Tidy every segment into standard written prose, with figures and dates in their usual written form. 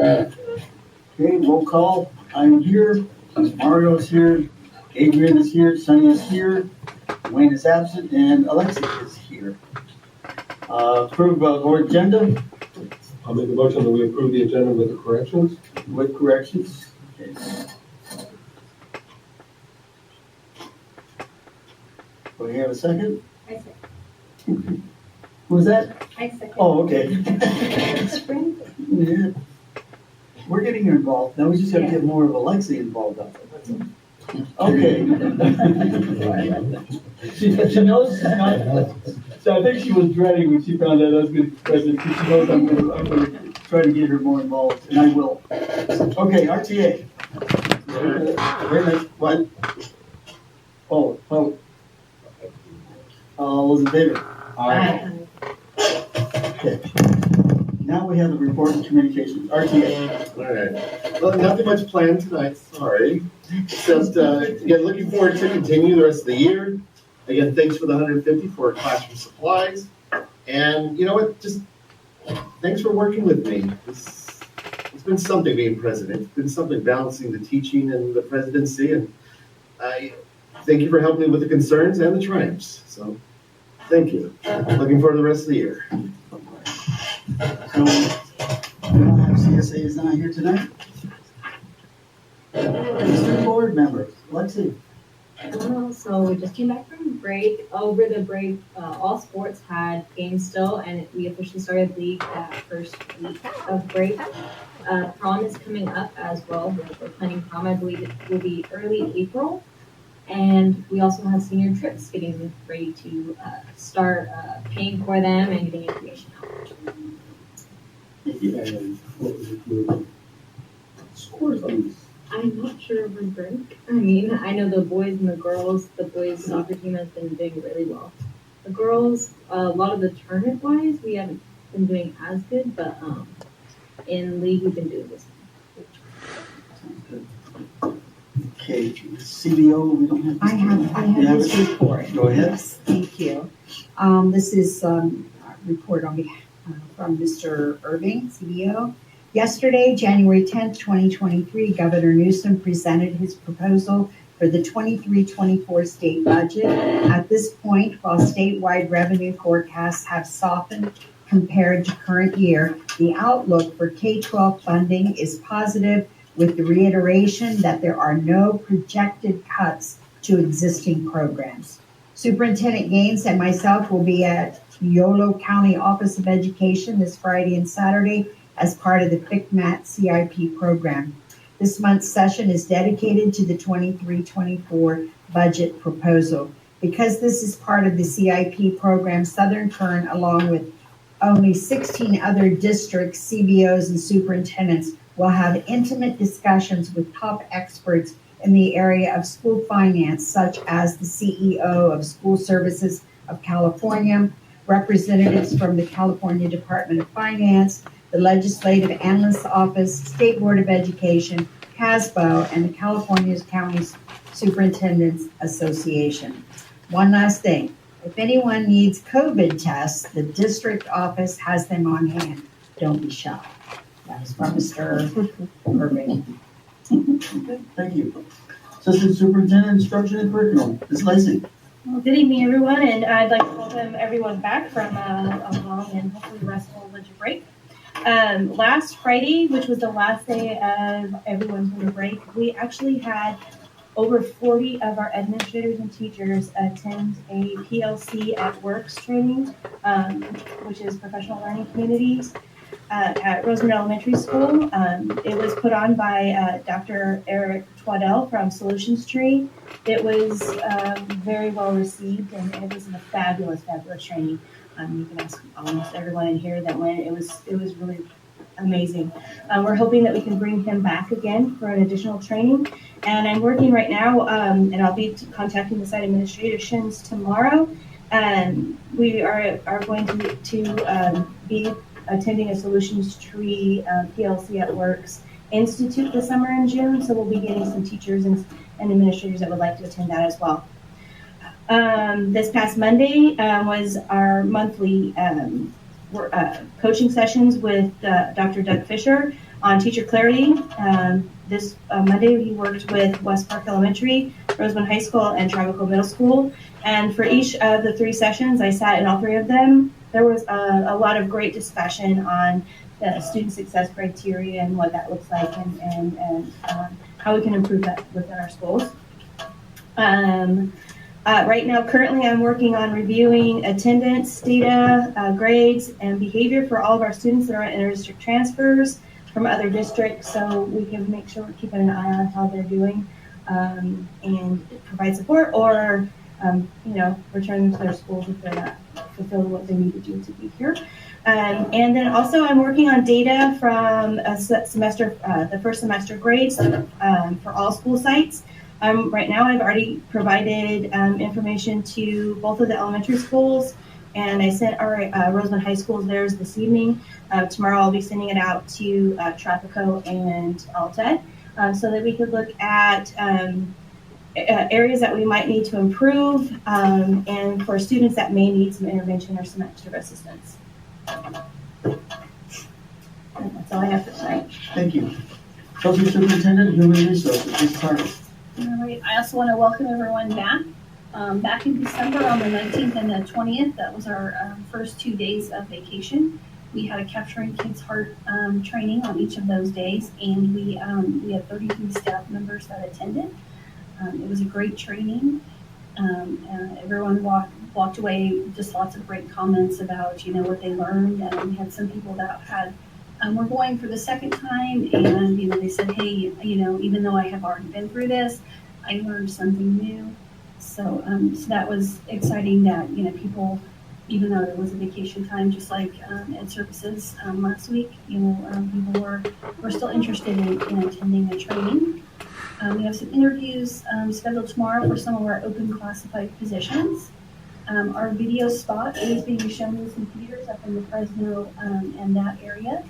Okay, roll call. I'm here. Mario's here. Adrian is here. Sunny is here. Wayne is absent, and Alexi is here. Approve board agenda I'll make a motion that we approve the agenda with the corrections. with corrections. Okay. Do we have a second? I second. Who was that? I second. Oh, okay. Spring? Yeah. We're getting her involved. Now we just gotta get more of Alexi involved up there. That's all. Okay. She knows she's not, so I think she was dreading when she found out I was gonna be president, because she knows I'm gonna try to get her more involved, and I will. Okay, RTA. Wait a minute, what? Oh. All those in favor? Aye. Okay. Now we have the report and communications, RTA. All right. Well, nothing much planned tonight, sorry. Just, again, looking forward to continue the rest of the year. Again, thanks for the 150 for classroom supplies. And you know what, just thanks for working with me. It's been something being president. It's been something balancing the teaching and the presidency. And I thank you for helping me with the concerns and the triumphs. So thank you. Looking forward to the rest of the year. So, we don't have CSA is not here tonight. Mr. Board member, Lexi. So we just came back from break. Over the break, all sports had games still, and we officially started league that first week of break. Prom is coming up as well. We're planning prom. I believe it will be early April. And we also have senior trips getting ready to start paying for them and getting information out. And what was it moving? Scores on this. I'm not sure of my break. I mean, I know the boys and the girls, the boys soccer team has been doing really well. The girls, a lot of the tournament wise, we haven't been doing as good, but in league we've been doing this. Sounds good. Okay, CBO, we don't have. I have Yeah, this report. Go ahead. Yes, thank you. This is a report on behalf from Mr. Irving, CBO. Yesterday, January 10th, 2023, Governor Newsom presented his proposal for the 23-24 state budget. At this point, while statewide revenue forecasts have softened compared to current year, the outlook for K-12 funding is positive, with the reiteration that there are no projected cuts to existing programs. Superintendent Gaines and myself will be at Yolo County Office of Education this Friday and Saturday as part of the FICMAT CIP program. This month's session is dedicated to the 23-24 budget proposal. Because this is part of the CIP program, Southern Kern, along with only 16 other districts, CBOs, and superintendents, will have intimate discussions with top experts in the area of school finance, such as the CEO of School Services of California, representatives from the California Department of Finance, the Legislative Analyst's Office, State Board of Education, CASBO, and the California County Superintendents Association. One last thing, if anyone needs COVID tests, the district office has them on hand. Don't be shy. That was from Mr. Irving. Thank you. Assistant Superintendent, Instruction and Curriculum, Ms. Lacy. Well, good evening, everyone, and I'd like to welcome everyone back from a long and hopefully restful winter break. Last Friday, which was the last day of everyone's winter break, we actually had over 40 of our administrators and teachers attend a PLC at Works training, which is Professional Learning Communities, at Rosemary Elementary School. It was put on by Dr. Eric Twaddell from Solutions Tree. It was very well received, and it was a fabulous training. You can ask almost everyone in here that went. It was really amazing. We're hoping that we can bring him back again for an additional training. And I'm working right now, and I'll be contacting the site administrations tomorrow. We are going to be attending a Solutions Tree PLC at Works Institute this summer in June. So we'll be getting some teachers and administrators that would like to attend that as well. This past Monday was our monthly coaching sessions with Dr. Doug Fisher. on teacher clarity. This Monday, we worked with West Park Elementary, Roseman High School, and Trabuco Middle School. And for each of the 3 sessions, I sat in all 3 of them. There was a lot of great discussion on the student success criteria and what that looks like and how we can improve that within our schools. Right now, currently, I'm working on reviewing attendance data, grades, and behavior for all of our students that are on inter-district transfers from other districts, so we can make sure we're keeping an eye on how they're doing and provide support or, return them to their schools if they're not fulfilling what they need to do to be here. And then also, I'm working on data from the first semester grades for all school sites. Right now, I've already provided information to both of the elementary schools, and I sent our Roseman High Schools theirs this evening. Tomorrow, I'll be sending it out to Trapico and Alta so that we could look at areas that we might need to improve and for students that may need some intervention or some extra assistance. And that's all I have for tonight. Thank you. Trustee Superintendent, Human Resources, Ms. Harvey. All right, I also want to welcome everyone back. Back in December on the 19th and the 20th, that was our first 2 days of vacation. We had a Capturing Kids Heart training on each of those days, and we had 33 staff members that attended. It was a great training. Everyone walked away with just lots of great comments about, what they learned. And we had some people that were going for the second time, and, they said, hey, even though I have already been through this, I learned something new. So that was exciting that, people, even though it was a vacation time, just like Ed Services last week, people were still interested in attending the training. We have some interviews scheduled tomorrow for some of our open classified positions. Our video spot is being shown in some theaters up in the Fresno and that area.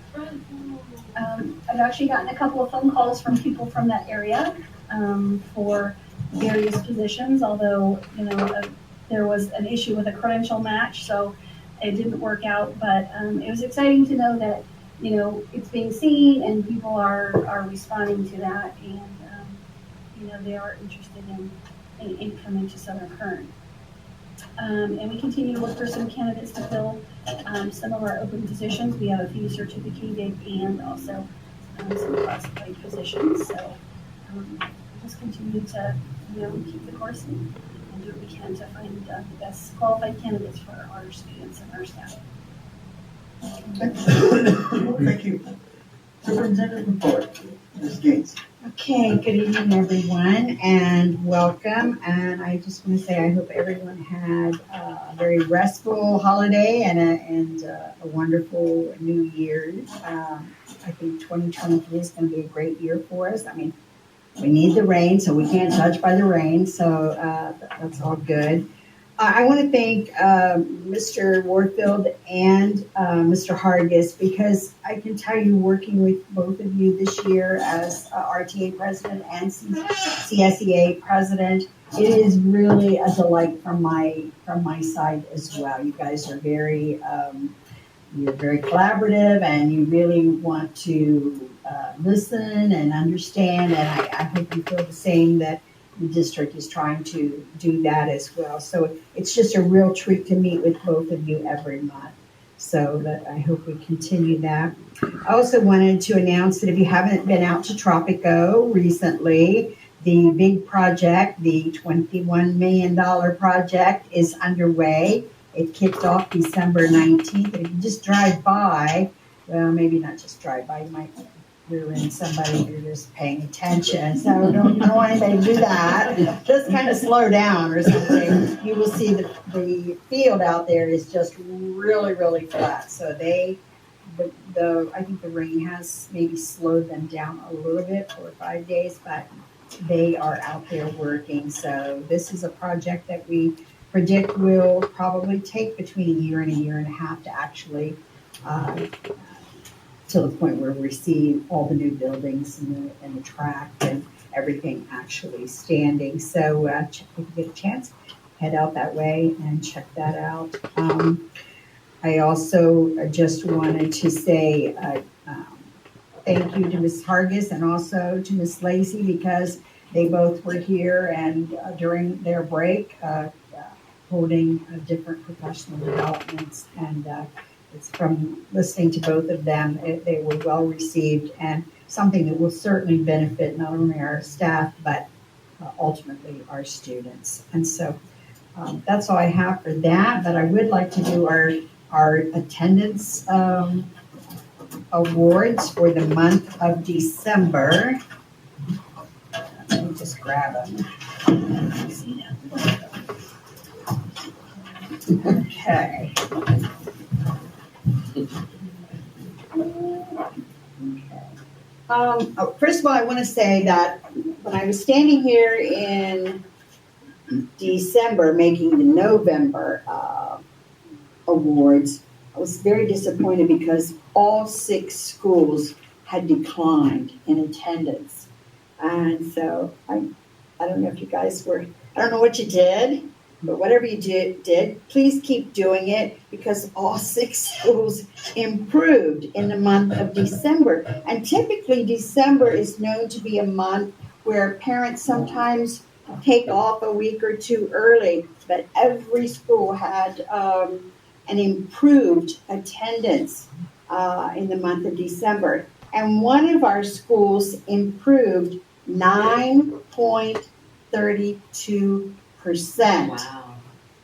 I've actually gotten a couple of phone calls from people from that area for various positions, although, there was an issue with a credential match, so it didn't work out, but it was exciting to know that, it's being seen and people are responding to that, and, they are interested in coming to Southern Current. And we continue to look for some candidates to fill some of our open positions. We have a few certificated and also some classified positions. So we'll just continue to, keep the course and do what we can to find the best qualified candidates for our students and our staff. Thank you. Superintendent report, Ms. Gates. Okay, good evening, everyone, and welcome. And I just want to say I hope everyone had a very restful holiday and a wonderful New Year's. I think 2023 is going to be a great year for us. I mean, we need the rain, so we can't judge by the rain, so that's all good. I want to thank Mr. Warfield and Mr. Hargis, because I can tell you, working with both of you this year as RTA president and CSEA president, it is really a delight from my side as well. You guys are you're very collaborative, and you really want to listen and understand, and I hope you feel the same, that the district is trying to do that as well. So it's just a real treat to meet with both of you every month. So that I hope we continue that. I also wanted to announce that if you haven't been out to Tropico recently, the big project, the $21 million project, is underway. It kicked off December 19th. And if you just drive by, well, maybe not just drive by, you might rear end somebody if you're just paying attention. So don't want anybody to do that. Just kind of slow down or something. You will see the field out there is just really, really flat. So I think the rain has maybe slowed them down a little bit, 4 or 5 days, but they are out there working. So this is a project that we predict will probably take between a year and a half to actually to the point where we see all the new buildings and the track and everything actually standing. So if you get a chance, head out that way and check that out. I also just wanted to say thank you to Ms. Hargis and also to Ms. Lacy because they both were here and during their break, holding different professional developments. And it's from listening to both of them, they were well received and something that will certainly benefit not only our staff, but ultimately our students. And so that's all I have for that, but I would like to do our attendance awards for the month of December. Let me just grab them. Okay. First of all, I want to say that when I was standing here in December making the November awards, I was very disappointed because all 6 schools had declined in attendance. And so I don't know if you guys I don't know what you did, but whatever you did, please keep doing it because all 6 schools improved in the month of December. And typically December is known to be a month where parents sometimes take off a week or 2 early, but every school had an improved attendance in the month of December. And one of our schools improved 9.32%. Wow.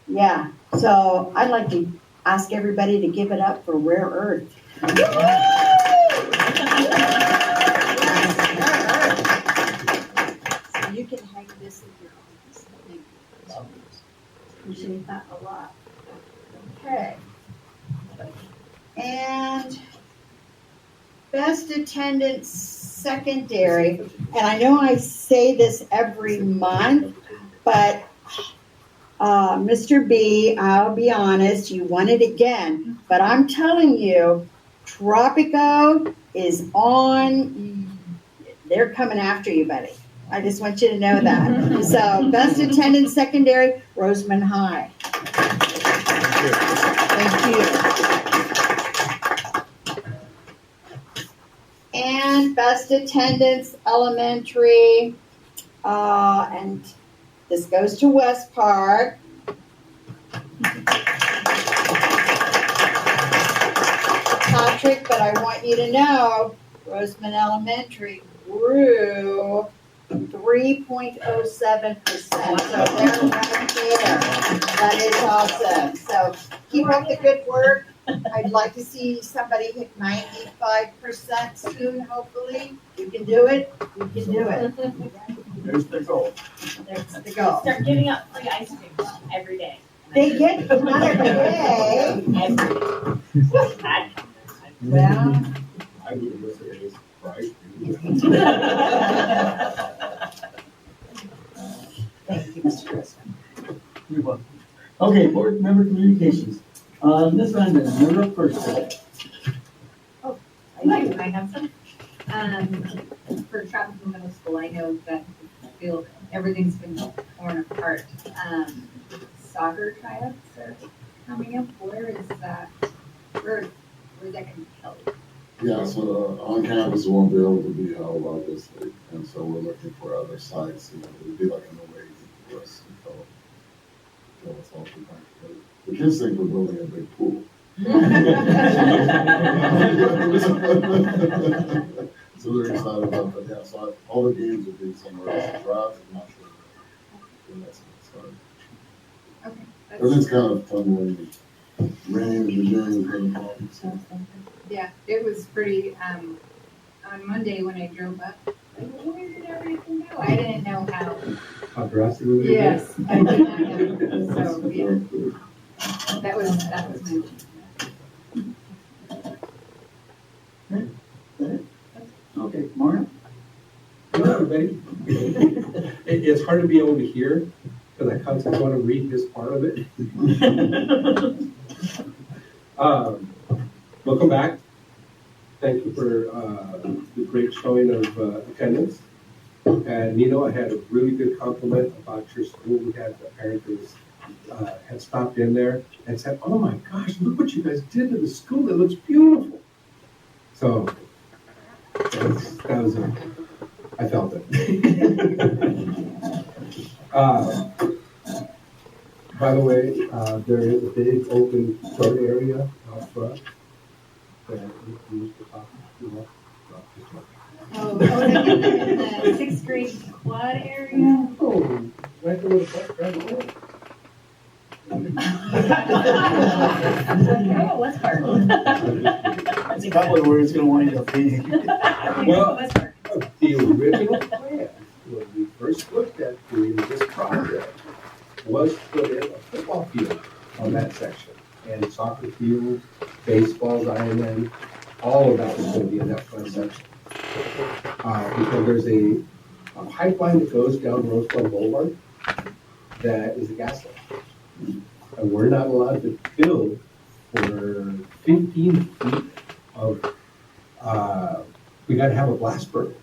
Yeah, so I'd like to ask everybody to give it up for Rare Earth. So you can hang this in your office. Thank you. Appreciate that a lot. Okay. And best attendance secondary, and I know I say this every month, but Mr. B, I'll be honest, you won it again, but I'm telling you, Tropico is on, they're coming after you, buddy. I just want you to know that. So, best attendance secondary, Roseman High. Thank you. And best attendance elementary, and this goes to West Park. Patrick, but I want you to know, Roseman Elementary grew 3.07%. So they're right there. That is awesome. So keep up the good work. I'd like to see somebody hit 95% soon, hopefully. You can do it. You can do it. There's the goal. There's the goal. Start giving out free ice cream every day. They get not every day. Well, I would listen to this price. thank you, Mr. Grossman. You're welcome. Okay, board member communications. Ms. Vanden, you're up first. I have some. For Tropical Middle School, I know that everything's been torn apart. Soccer tryouts are coming up. Where is that? Where is that going to be held? Yeah, so on campus won't be able to be held obviously, and so we're looking for other sites, it would be like an away for us until it's all put back together. The kids think we're building a big pool. So they're excited about that, yeah, so all the games will be somewhere else in Drive, I'm not sure when that's going to start. Okay. Everything's kind of tumbling, rain in the beginning has been a problem, so. Yeah, it was pretty, on Monday when I drove up, like, where did everything go? I didn't know how. How drastic it is? Yes, I did not know, so, yeah, that was my. Okay, Maura? Hello, everybody. It's hard to be over here because I constantly want to read this part of it. Welcome back. Thank you for the great showing of attendance. And Nino, I had a really good compliment about your school. We had a parent that was, had stopped in there and said, "Oh my gosh, look what you guys did to the school. It looks beautiful." So That was it. I felt it. By the way, there is a big open court area out front that you can use to talk to. Oh, the sixth grade quad area. Oh, right there with the right away. Oh, West Park. That's probably where it's gonna wind up being. Well, the original plan, when we first looked at doing this project, was to put in a football field on that section. And soccer fields, baseball diamond, all of that was gonna be in that front section. Because there's a pipeline that goes down Rosebud Boulevard that is a gas line. And we're not allowed to build for 15 feet of, we gotta have a blast burner.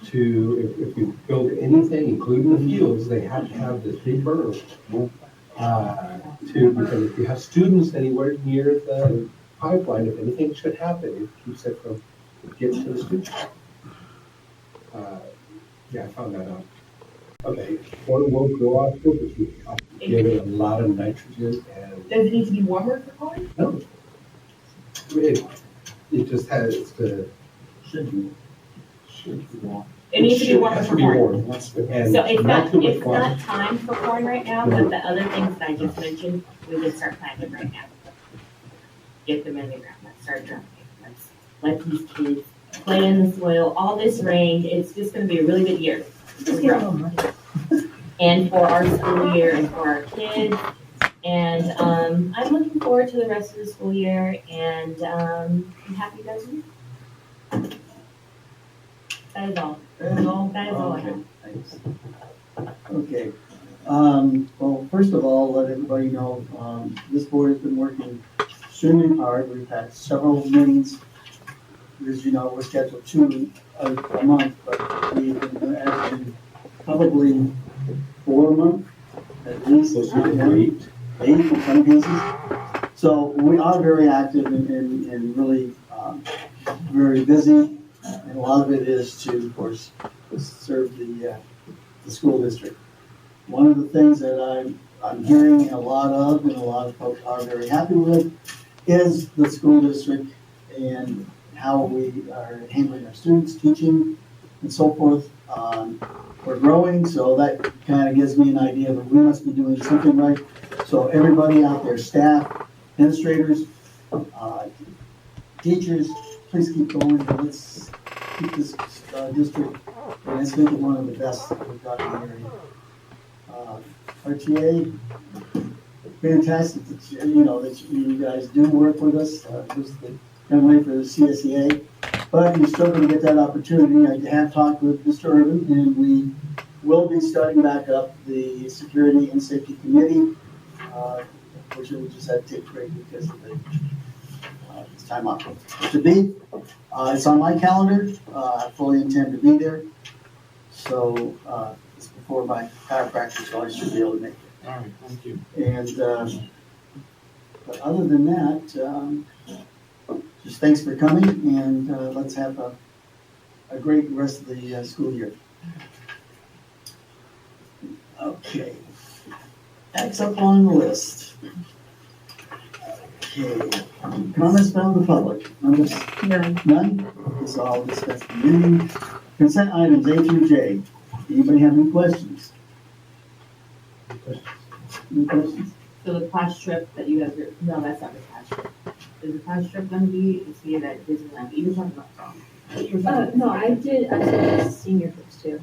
If we build anything, including the fields, they have to have this big burner. Because if you have students anywhere near the pipeline, if anything should happen, it keeps it from getting to the students. Yeah, I found that out. Okay, corn won't grow off because we give it a lot of nitrogen and. Does it need to be warmer for corn? No. It just has the. Should be warm. It needs to be warmer Has for to be corn. warm. And So it's not, too much it's water. not time for corn right now, but the other things that I just mentioned, we can start planting right now. Get them in the ground, let's start dropping. Let's let these kids play in the soil, all this rain, it's just gonna be a really good year. for growth. And for our school year and for our kids. And I'm looking forward to the rest of the school year and I'm happy you guys are here. That is all. That is all I have. Thanks. Okay. Well, first of all, let everybody know, this board has been working extremely hard. We've had several meetings. As you know, we're scheduled 2 a month, but we've been averaging probably 4 a month, at least. Close to 8. 8 in some cases. So we are very active and really very busy. And a lot of it is to, of course, serve the school district. One of the things that I'm hearing a lot of and a lot of folks are very happy with is the school district and how we are handling our students, teaching and so forth. We're growing, so that kind of gives me an idea that we must be doing something right. So everybody out there, staff, administrators, teachers, please keep going. Let's keep this district, and let's make it one of the best that we've got in the area. RTA, fantastic that you guys do work with us. Just can't wait for the CSEA, but you're still going to get that opportunity. I have talked with Mr. Urban, and we will be starting back up the Security and Safety Committee. Unfortunately, we just had to take a break because of the time off. To be, it's on my calendar. I fully intend to be there. So it's before my chiropractor, so I should be able to make it. All right, thank you. And but other than that, just thanks for coming, and let's have a great rest of the school year. Okay. Next up on the list. Okay. Comments from the public? None? So I'll discuss the meeting. Consent items A through J. Anybody have any questions? Any questions? So the class trip that you guys are, no, that's not the class trip. Is the class trip gonna be, is he at Disneyland? You were talking about prom. No, I said senior trips too.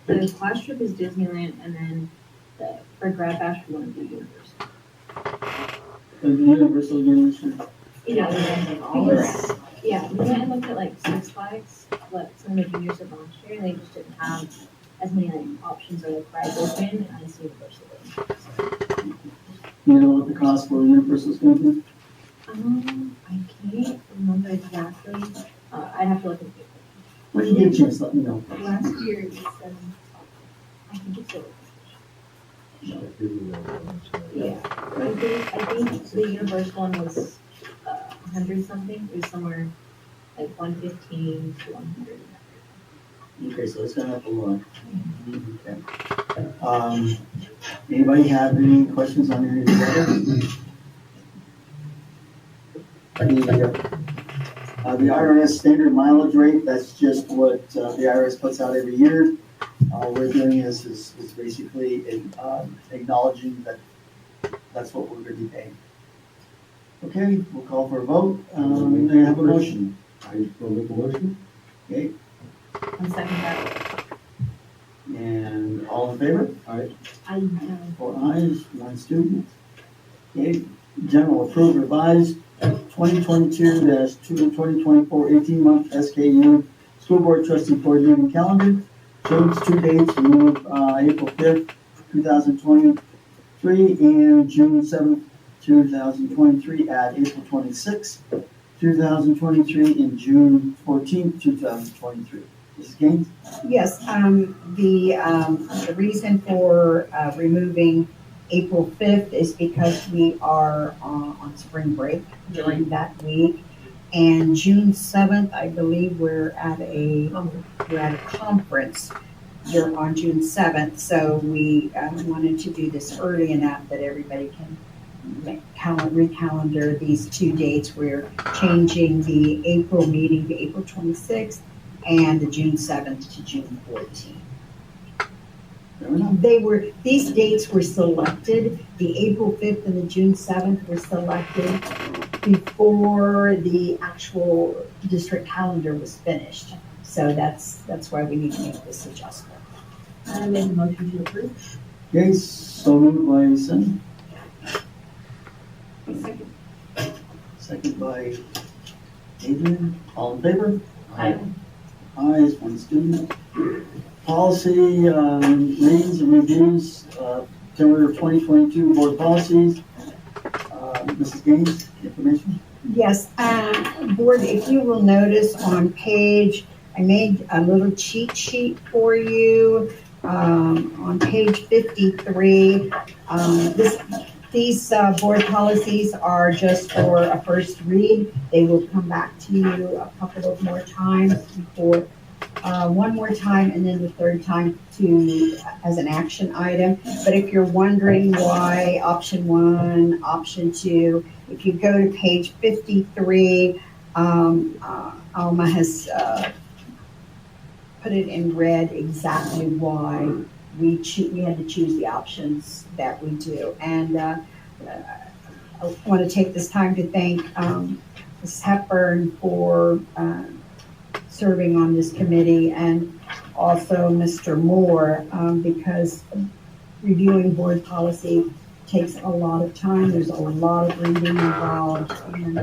The class trip is Disneyland, and then for grad bash, we're going to do Universal. The Universal University? Because, yeah, we went and looked at like Six Flags, what some of the juniors did last year, and they just didn't have as many like options or like rides open, and I just Universal. You know what the cost for Universal is going to be? I can't remember exactly. I'd have to look at it. When you get a chance, let me know. Last year it was I think it's over. Yeah, I think the Universal one was 100 something, it was somewhere like 115 to 100. Okay, so it's gone up a lot. Okay. Anybody have any questions on any of the The IRS standard mileage rate, that's just what the IRS puts out every year. All we're doing is basically acknowledging that that's what we're going to be paying. Okay, we'll call for a vote. May I have a motion? I will make a motion. Okay, On second that. and all in favor? I 4 ayes, 1 student. Okay, general approved revised 2022-2024 18-month SKU school board trustee board meeting calendar. Change 2 dates, remove April 5th, 2023 and June 7th, 2023, add April 26th, 2023 and June 14th, 2023. Mrs. Gaines? Yes, the reason for removing April 5th is because we are on spring break during that week. And June 7th, I believe we're at a conference here on June 7th. So we wanted to do this early enough that everybody can recalendar these 2 dates. We're changing the April meeting to April 26th and the June 7th to June 14th. These dates were selected, the April 5th and the June 7th were selected before the actual district calendar was finished. So that's why we need to make this adjustment. I make a motion to approve. Okay, so moved by Cindy. Second by Adrian. All in favor? Aye. Ayes, 1 student. Policy readings and reviews, September 2022 board policies. Mrs. Gaines, information? Yes, board, if you will notice on page, I made a little cheat sheet for you. On page 53, these board policies are just for a first read. They will come back to you a couple of more times before, one more time and then the third time as an action item. But if you're wondering why option 1, option 2, if you go to page 53, Alma has put it in red exactly why we had to choose the options that we do. And I want to take this time to thank Ms. Hepburn for serving on this committee, and also Mr. Moore, because reviewing board policy takes a lot of time. There's a lot of reading involved, and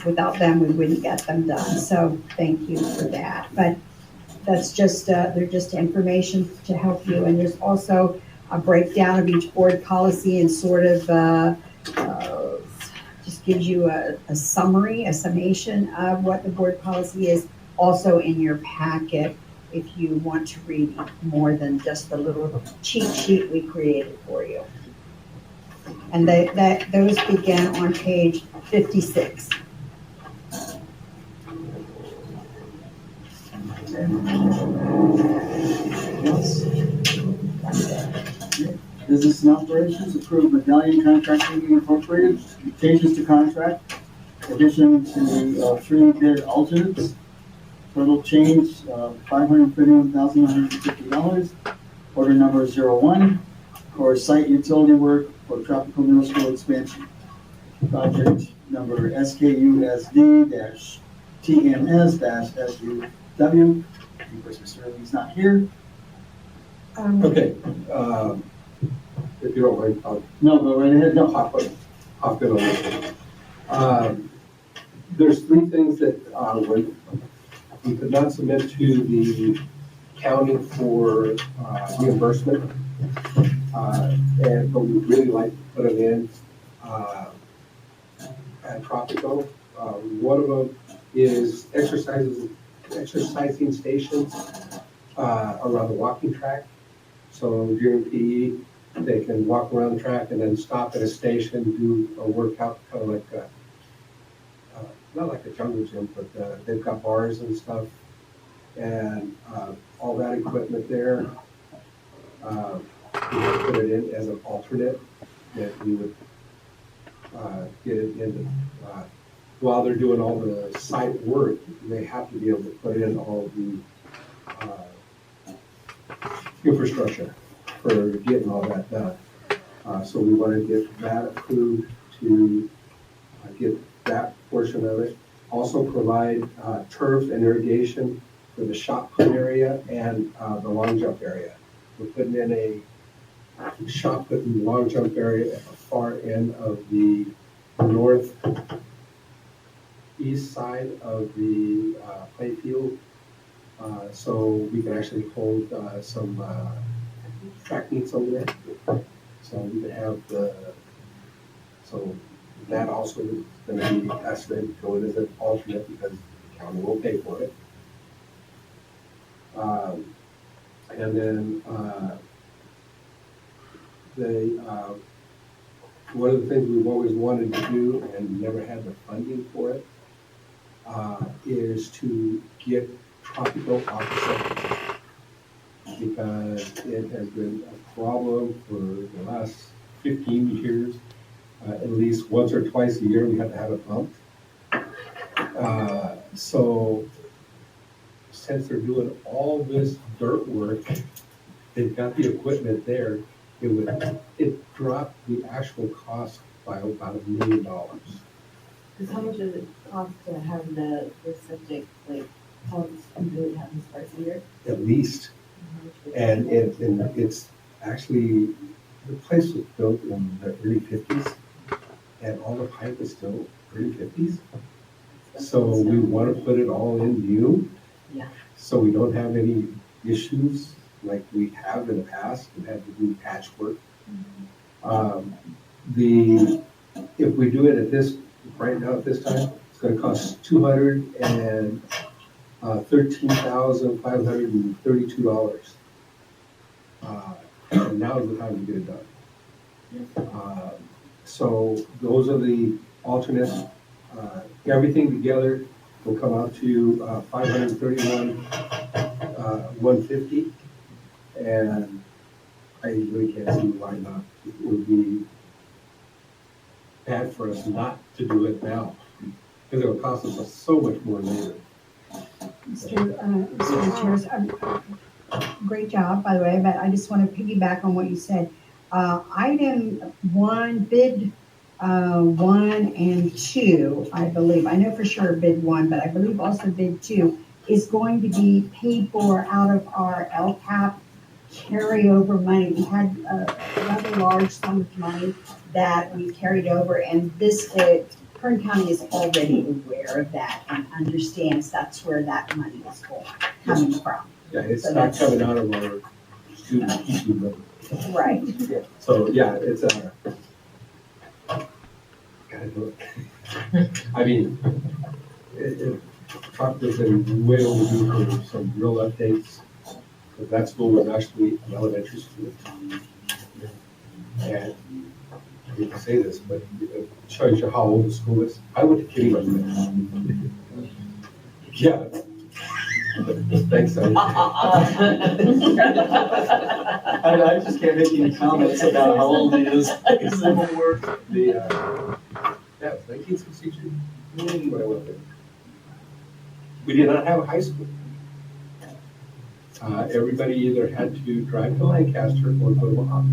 without them, we wouldn't get them done. So thank you for that. But that's just, they're just information to help you. And there's also a breakdown of each board policy and sort of just gives you a summary, a summation of what the board policy is, also in your packet if you want to read more than just the little cheat sheet we created for you. And those begin on page 56. Yes. Business and operations, approved Medallion Contracting Incorporated, changes to contract, addition to 3 bid alternates, total change $531,150, order number 01, for site utility work for Tropical Middle School expansion. Project number SKU-TMS-SUW. Of course, Mr. Irving's not here. Okay, if you don't mind, No, go right ahead. No. hop in on this one. There's 3 things that we could not submit to the county for reimbursement, but we really like to put them in at Tropical. One of them is exercising stations around the walking track. So during PE, They can walk around the track and then stop at a station, do a workout, kind of like not like a jungle gym, but they've got bars and stuff, and all that equipment there. We would put it in as an alternate, that we would get it in, while they're doing all the site work, they have to be able to put in all the infrastructure for getting all that done. So we want to get that approved to get that portion of it. Also provide turf and irrigation for the shot put area and the long jump area. We're putting in a shot put in the long jump area at the far end of the north east side of the play field. So we can actually hold some track meets over there. So we can have so that also is going to be estimated to go in as an alternate because the county will pay for it. And then one of the things we've always wanted to do and never had the funding for it is to get tropical off the subdivision, because it has been a problem for the last 15 years. At least once or twice a year we have to have it pumped. So since they're doing all this dirt work, they've got the equipment there, it dropped the actual cost by about $1 million. Because how much does it cost to have the subject, like, how do it happen twice a year? At least. And it's actually, the place was built in the early 50s, and all the pipe is still early 50s. So we want to put it all in new. Yeah. So we don't have any issues like we have in the past and had to do patchwork. If we do it at this, right now at this time, it's going to cost $213,532. And now is the time to get it done. So those are the alternates. Everything together will come out to $531,150, and I really can't see why not. It would be bad for us not to do it now, because it will cost us so much more later. Mr. Chair, great job, by the way, but I just want to piggyback on what you said. Item one, bid 1 and 2, I believe. I know for sure bid 1, but I believe also bid 2 is going to be paid for out of our LCAP carryover money. We had a rather large sum of money that we carried over, and this Kern County is already aware of that and understands that's where that money is coming from. Yeah, it's So not coming out of our student teaching budget. Right. So, yeah, it's a, gotta do it. I mean, Chuck has been way overdue for some real updates. But that school was actually an elementary school. And I hate to say this, but it shows you how old the school is. I went to kindergarten. Yeah. Thanks, I just can't make any comments about how old it is. It's civil war. Yeah, 1962. When I went there. We did not have a high school. Everybody either had to drive to Lancaster or go to Mojave.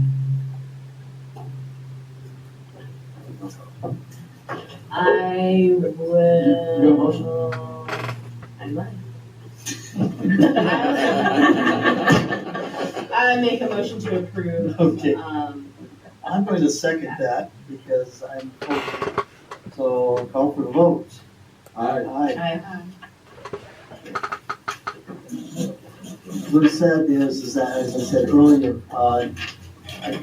I will. I might. I make a motion to approve. Okay. I'm going to second that because I'm hoping. So I'll call for the vote. Aye. What I said is that, as I said earlier,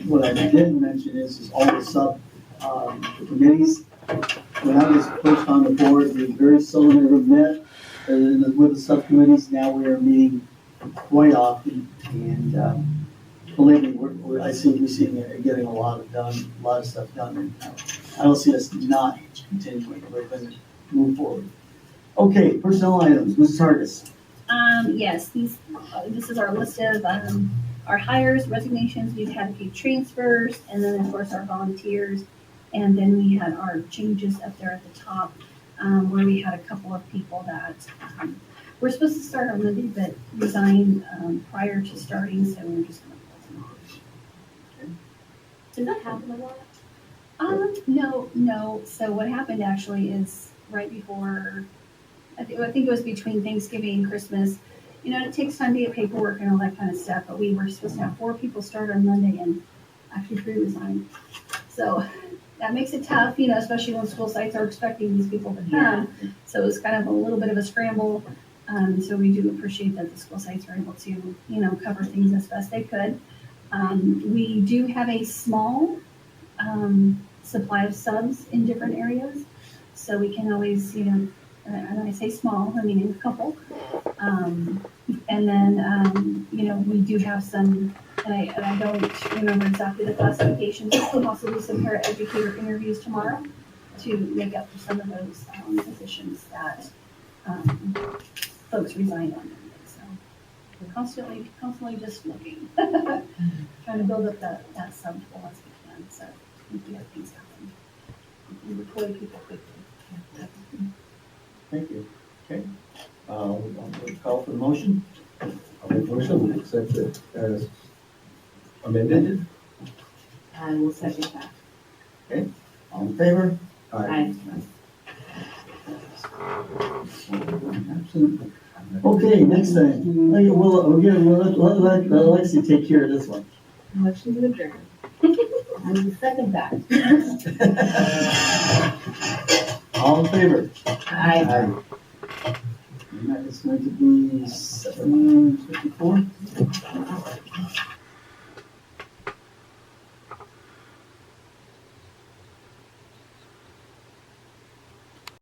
what I didn't mention is all the sub committees. When I was first on the board, we very seldom ever met with the subcommittees. Now we are meeting quite often, and believe me, I see we getting a lot of stuff done. And I don't see us not continuing, we're gonna move forward. Okay, personnel items, Mrs. Hargis. Yes, this is our list of, our hires, resignations, we've had a few transfers, and then of course our volunteers. And then we had our changes up there at the top, where we had a couple of people that, were supposed to start on Monday, but resigned, prior to starting, so we're just gonna pull them off. Did that happen a lot? No, so what happened actually is right before, I think it was between Thanksgiving and Christmas. You know, it takes time to get paperwork and all that kind of stuff, but we were supposed to have 4 people start on Monday and actually 3 resigned. So that makes it tough, especially when school sites are expecting these people to come. So it's kind of a little bit of a scramble. So we do appreciate that the school sites are able to, cover things as best they could. We do have a small supply of subs in different areas. So we can always, and I say small, I mean in a couple. And then, we do have some, and I don't remember exactly the classifications, but we'll also do some paraeducator interviews tomorrow to make up for some of those positions that folks resigned on. So we're constantly just looking, trying to build up that sub pool as we can. So we do have things happen. We deploy people quickly. Thank you. Okay. I'll call for the motion. I'll make a motion, we accept it as amended. I will second that. All in favor? Aye. Absolutely. Okay, next thing. We'll let Alexi take care of this one. Motion to adjourn. I will second that. All in favor? Aye. And that is going to be 7:54.